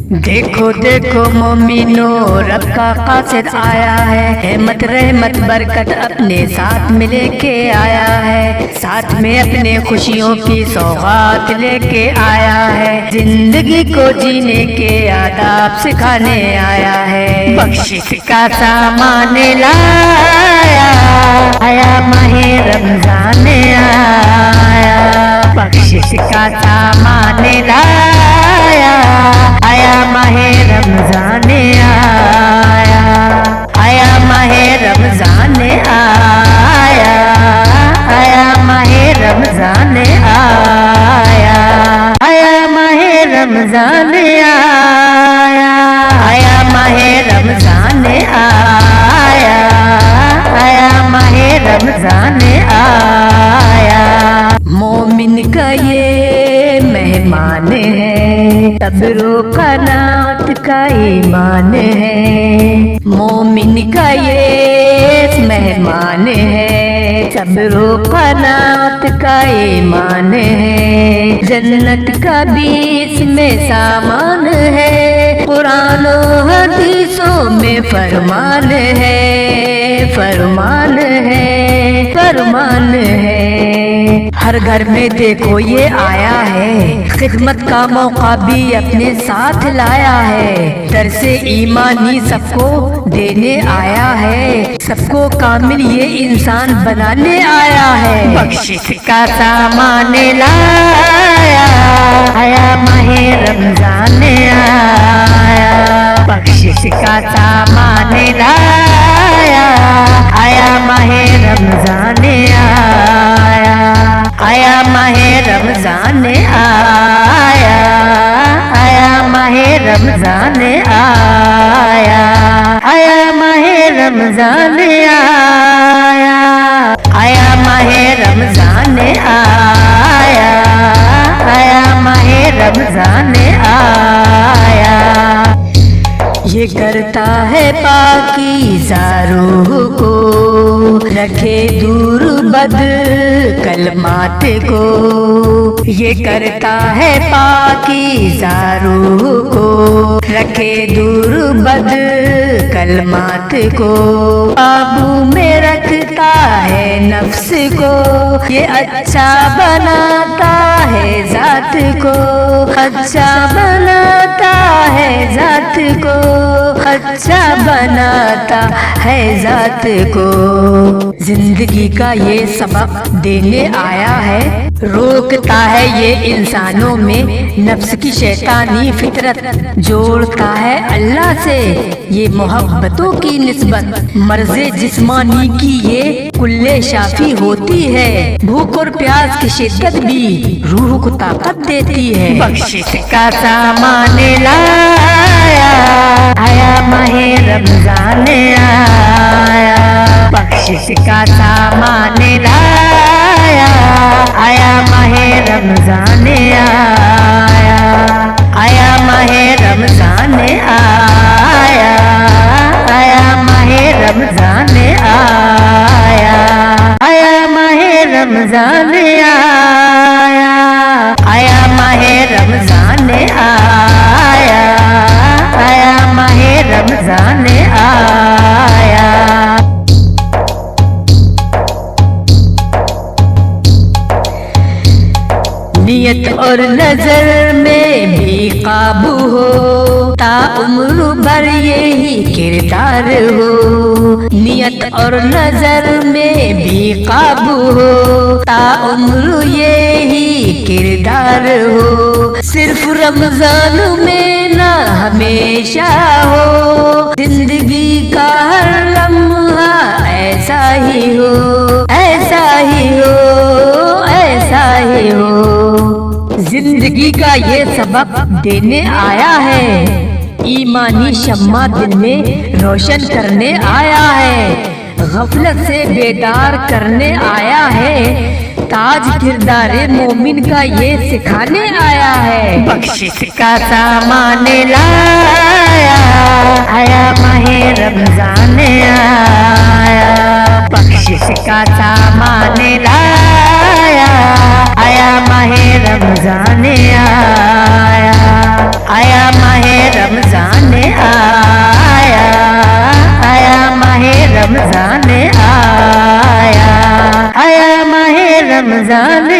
देखो देखो मोमिनो, रब का कासिद आया है, रहमत रहमत बरकत अपने साथ में लेके आया है, साथ में अपने खुशियों की सौगात लेके आया है, जिंदगी को जीने के आदाब सिखाने आया है, बख्शिश का सामान लाया आया माहे रमजान आया, बख्शिश का सामान लाया आया माहे रमजान आया, आया माहे रमजान आया, आया माहे रमजान आया, आया माहे रमजान आया, आया माहे रमजान आया, आया माहे रमजान आया। मोमिन का ये मेहमान है, सब्रो कनात का ईमान है, मोमिन का ये मेहमान है, सब्रो कनात का ईमान है, जन्नत का भी इसमें सामान है, कुरान और हदीसों में फरमान है, फरमान है, फरमान है। हर घर में देखो ये आया है, खिदमत का मौका भी अपने साथ लाया है, दर से ईमानी सबको देने आया है, सबको कामिल ये इंसान बनाने आया है, बख्शिश का सामान लाया आया माहे रमजान आया, बख्शिश का सामान लाया आया माहे रमजान आया, आया माहे रमजान आया, आया माहे रमजान आया, आया माहे रमजान आया, आया माहे रमजान आया, आया माहे रमजान आया। ये करता है पाकीज़ा रूह को, रखे दूर बद कलमात को, ये करता है पाकीज़ा रूह को, रखे दूर बद कलमात को, काबू में रखता है नफ्स को, ये अच्छा बनाता है जात को, अच्छा बनाता है जात को, अच्छा बनाता है जात को, जिंदगी का ये सबक देने आया है, रोकता है ये इंसानों में नफ्स की शैतानी फितरत, जोड़ता है अल्लाह से ये मोहब्बतों की निस्बत, मर्ज़े जिस्मानी की ये कुल्ले शाफी होती है, भूख और प्यास की शिद्दत भी रूह को ताकत देती है, बख्शिश का सामान लाया आया माहे रमजान आया, बख्शिश का सामान लाया आया माहे रमजान आया, आया माहे रमजान आया, आया माहे रमजान आया, आया माहे रमजान आया, आया माहे रमजान आया, आया माहे रमजान आया। नियत और नजर में भी काबू हो, ता उम्र भर यही किरदार हो, नियत और नजर में भी काबू हो, ता उम्र यही किरदार हो, सिर्फ रमजान में ना हमेशा हो, जिंदगी का हर लम्हा ऐसा ही हो, ऐसा ही हो, ऐसा ही हो, जिंदगी का ये सबक देने आया है, ईमानी शम्मा दिल में रोशन करने आया है, गफलत से बेदार करने आया है, ताज किरदारे मोमिन का ये सिखाने आया है, बख्शिश का सामान लाया आया माहे रमजान आया, बख्शिश का सामान लाया आया माहे रमजान आया, आया माहे رمضان